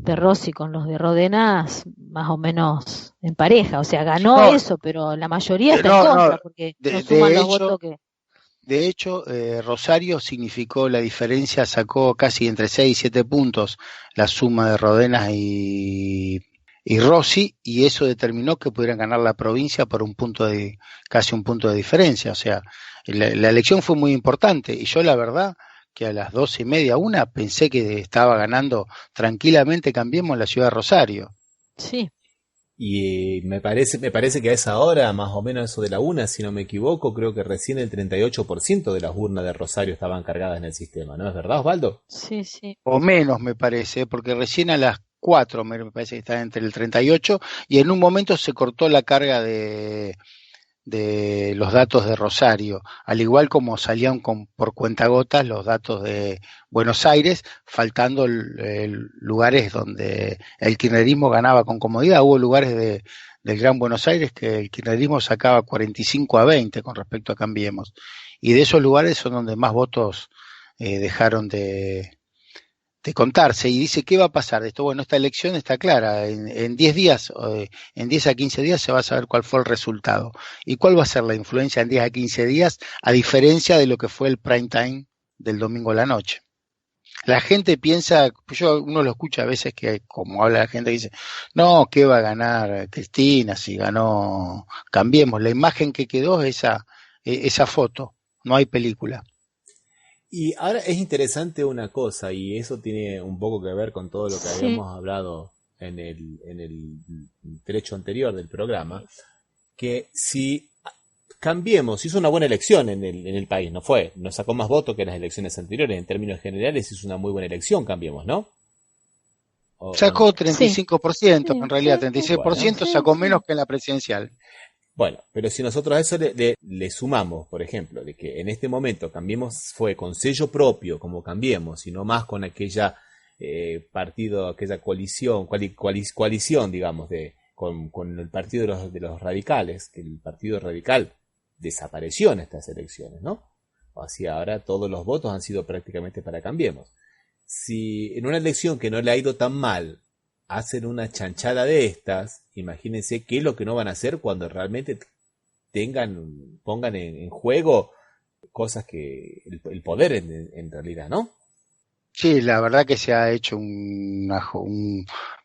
Rossi con los de Ródenas, más o menos en pareja, o sea, ganó eso, pero la mayoría está en contra, porque no suman los votos que... De hecho, Rosario significó la diferencia, sacó casi entre 6 y 7 puntos la suma de Ródenas y Rossi, y eso determinó que pudieran ganar la provincia por casi un punto de diferencia. O sea, la elección fue muy importante, y yo la verdad que a las 12:30, 1, pensé que estaba ganando tranquilamente Cambiemos en la ciudad de Rosario. Sí. Y me parece que a esa hora, más o menos eso de la 1, si no me equivoco, creo que recién el 38% de las urnas de Rosario estaban cargadas en el sistema, ¿no es verdad, Osvaldo? Sí. O menos, me parece, porque recién a las 4 me parece que está entre el 38 y en un momento se cortó la carga de los datos de Rosario, al igual como salían por cuentagotas los datos de Buenos Aires, faltando lugares donde el kirchnerismo ganaba con comodidad. Hubo lugares de del Gran Buenos Aires, que el kirchnerismo sacaba 45-20 con respecto a Cambiemos. Y de esos lugares son donde más votos dejaron de contarse. Y dice, ¿qué va a pasar de esto? Bueno, esta elección está clara. En 10 días, en 10 a 15 días se va a saber cuál fue el resultado. ¿Y cuál va a ser la influencia en 10 a 15 días, a diferencia de lo que fue el prime time del domingo a la noche? La gente piensa, uno lo escucha a veces que como habla la gente, dice, no, ¿qué va a ganar Cristina si ganó Cambiemos? La imagen que quedó es esa foto, no hay película. Y ahora es interesante una cosa, y eso tiene un poco que ver con todo lo que habíamos hablado en el trecho anterior del programa, que si Cambiemos hizo una buena elección en el país, no sacó más votos que las elecciones anteriores, en términos generales hizo una muy buena elección Cambiemos, ¿no? Sacó 35%, en realidad 36% sacó menos que en la presidencial. Bueno, pero si nosotros a eso le sumamos, por ejemplo, de que en este momento Cambiemos fue con sello propio, como Cambiemos, y no más con aquella aquella coalición, digamos, con el partido de los radicales, que el partido radical desapareció en estas elecciones, ¿no? Así ahora todos los votos han sido prácticamente para Cambiemos. Si en una elección que no le ha ido tan mal hacen una chanchada de estas, imagínense qué es lo que no van a hacer cuando realmente pongan en juego cosas que el poder en realidad, ¿no? Sí, la verdad que se ha hecho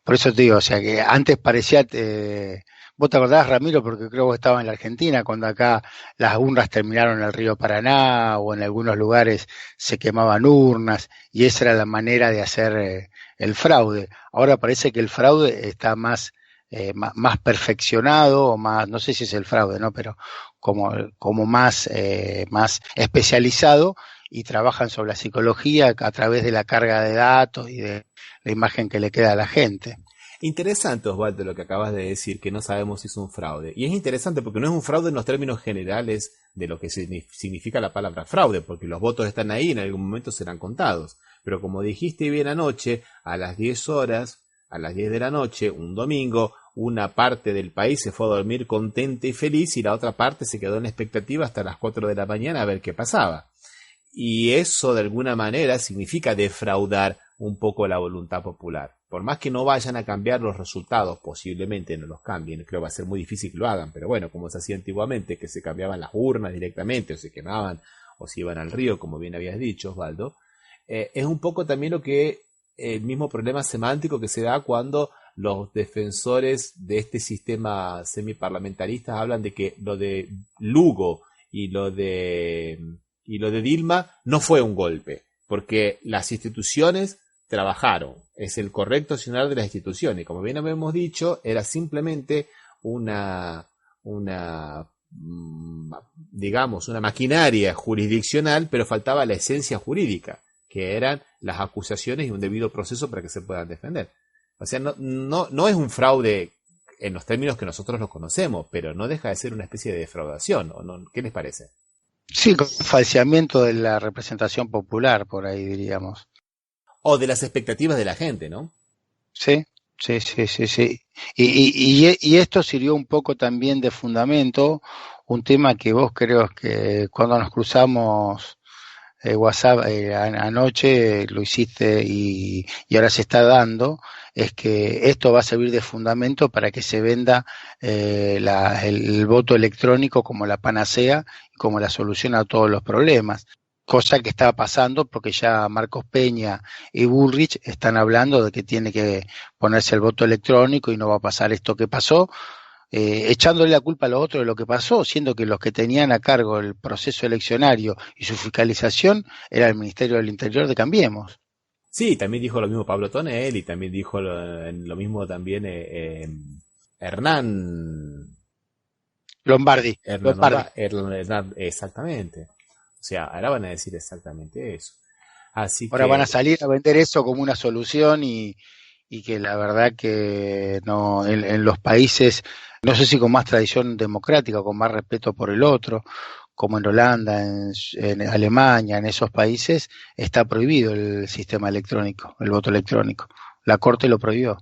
por eso te digo, o sea que antes parecía, vos te acordás, Ramiro, porque creo que estaba en la Argentina, cuando acá las urnas terminaron en el río Paraná, o en algunos lugares se quemaban urnas, y esa era la manera de hacer el fraude. Ahora parece que el fraude está más perfeccionado, o más, no sé si es el fraude, ¿no? Pero como más especializado, y trabajan sobre la psicología a través de la carga de datos y de la imagen que le queda a la gente. Interesante, Osvaldo, lo que acabas de decir, que no sabemos si es un fraude. Y es interesante porque no es un fraude en los términos generales de lo que significa la palabra fraude, porque los votos están ahí y en algún momento serán contados. Pero como dijiste bien anoche, a las 10 de la noche, un domingo, una parte del país se fue a dormir contenta y feliz y la otra parte se quedó en expectativa hasta las 4 de la mañana a ver qué pasaba. Y eso de alguna manera significa defraudar un poco la voluntad popular. Por más que no vayan a cambiar los resultados, posiblemente no los cambien, creo que va a ser muy difícil que lo hagan, pero bueno, como se hacía antiguamente, que se cambiaban las urnas directamente, o se quemaban, o se iban al río, como bien habías dicho, Osvaldo, es un poco también el mismo problema semántico que se da cuando los defensores de este sistema semiparlamentarista hablan de que lo de Lugo y lo de Dilma no fue un golpe, porque las instituciones trabajaron, es el correcto accionar de las instituciones, como bien habíamos dicho, era simplemente una maquinaria jurisdiccional, pero faltaba la esencia jurídica, que eran las acusaciones y un debido proceso para que se puedan defender. O sea, no es un fraude en los términos que nosotros lo conocemos, pero no deja de ser una especie de defraudación, ¿o no? ¿Qué les parece? Sí, con falseamiento de la representación popular, por ahí diríamos. O de las expectativas de la gente, ¿no? Sí. Y esto sirvió un poco también de fundamento, un tema que vos creo que cuando nos cruzamos WhatsApp anoche lo hiciste y ahora se está dando, es que esto va a servir de fundamento para que se venda el voto electrónico como la panacea y como la solución a todos los problemas. Cosa que está pasando porque ya Marcos Peña y Bullrich están hablando de que tiene que ponerse el voto electrónico y no va a pasar esto que pasó, echándole la culpa a los otros de lo que pasó, siendo que los que tenían a cargo el proceso eleccionario y su fiscalización era el Ministerio del Interior de Cambiemos. Sí, también dijo lo mismo Pablo Tonel y también dijo lo mismo también Hernán Lombardi. Hernán, exactamente. O sea, ahora van a decir exactamente eso. Ahora van a salir a vender eso como una solución y que la verdad que no en los países, no sé si con más tradición democrática o con más respeto por el otro, como en Holanda, en Alemania, en esos países, está prohibido el sistema electrónico, el voto electrónico. La Corte lo prohibió.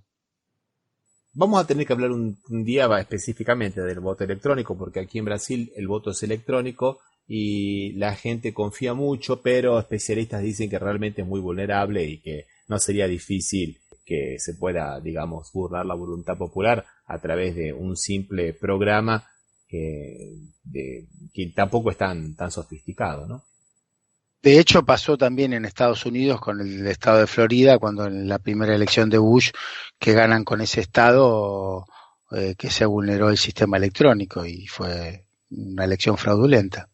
Vamos a tener que hablar un día específicamente del voto electrónico, porque aquí en Brasil el voto es electrónico y la gente confía mucho, pero especialistas dicen que realmente es muy vulnerable y que no sería difícil que se pueda, digamos, burlar la voluntad popular a través de un simple programa que tampoco es tan sofisticado, ¿no? De hecho, pasó también en Estados Unidos con el estado de Florida, cuando en la primera elección de Bush, que ganan con ese estado, que se vulneró el sistema electrónico y fue una elección fraudulenta.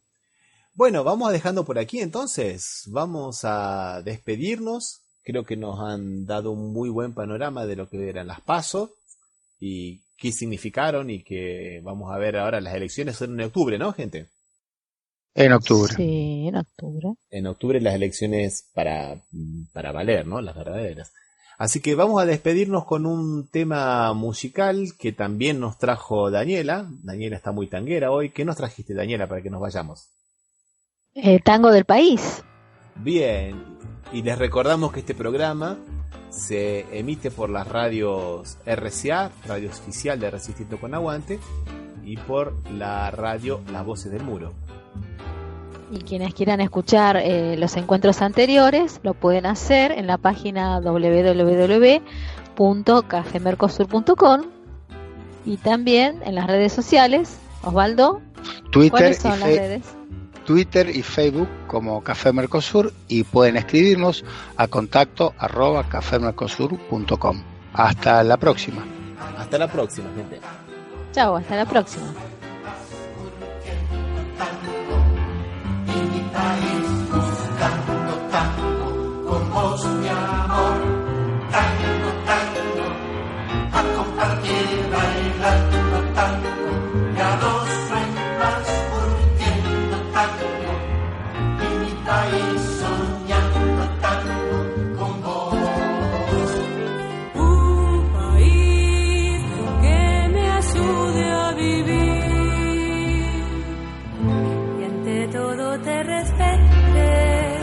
Bueno, vamos dejando por aquí entonces. Vamos a despedirnos. Creo que nos han dado un muy buen panorama de lo que eran las PASO y qué significaron, y que vamos a ver ahora. Las elecciones son en octubre, ¿no, gente? En octubre. Sí, en octubre. En octubre las elecciones para valer, ¿no? Las verdaderas. Así que vamos a despedirnos con un tema musical que también nos trajo Daniela. Daniela está muy tanguera hoy. ¿Qué nos trajiste, Daniela, para que nos vayamos? Tango del País. Bien. Y les recordamos que este programa se emite por las radios RCA, radio oficial de Resistiendo con Aguante, y por la radio Las Voces del Muro. Y quienes quieran escuchar los encuentros anteriores lo pueden hacer en la página www.cafemercosur.com y también en las redes sociales. Osvaldo, ¿cuáles son las redes? Twitter y Facebook como Café Mercosur, y pueden escribirnos a contacto@cafemercosur.com. Hasta la próxima. Hasta la próxima, gente. Chao, hasta la próxima. Buscando tango con vos, mi amor, tango, tango, a compartir, bailando tango, y a dos más curtiendo tango, y mi país soñando tango con vos. Un país que me ayude a vivir y ante todo te respete,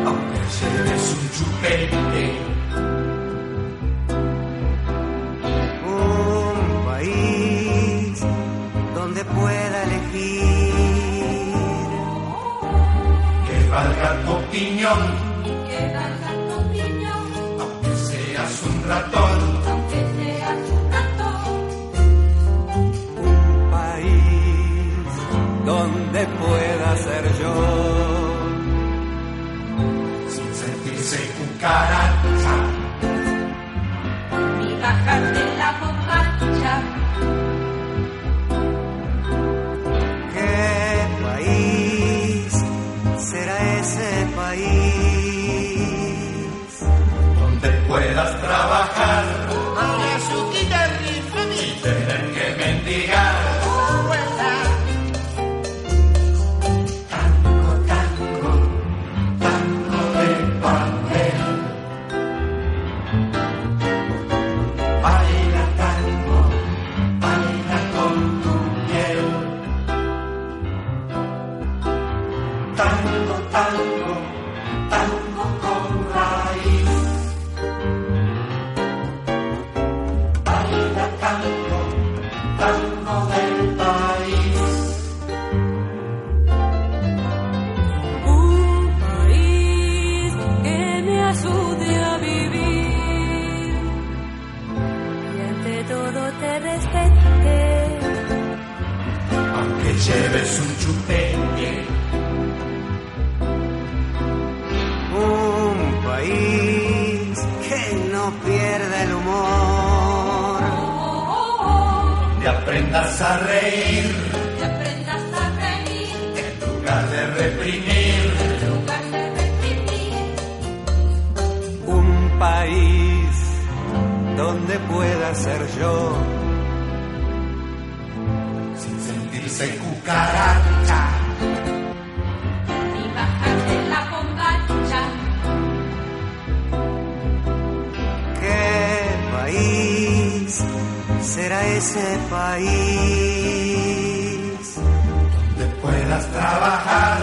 aunque lleves un chupete. Un país donde pueda elegir, Que valga tu opinión, que valga tu opinión, aunque seas un ratón. aunque seas un ratón. un país donde pueda ser yo, Sin sentirse cucaracha, Ni bajar de la bombacha. ¿qué país será ese país? donde puedas trabajar y tener que mendigar. Tango, tango, tango de papel. Baila tango, baila con tu piel. Tango, tango, tango con raíz. Baila tango, tango del país. Un país que me ayude a vivir y ante todo te respete, Aunque lleves un chupete. Un país que no pierda el humor, Te aprendas a reír que aprendas a reír en lugar de reprimir. en lugar de reprimir. un país donde pueda ser yo, Sin sentirse cucaracha. Ni bajar de la bombacha. ¿qué país será ese país? Donde puedas trabajar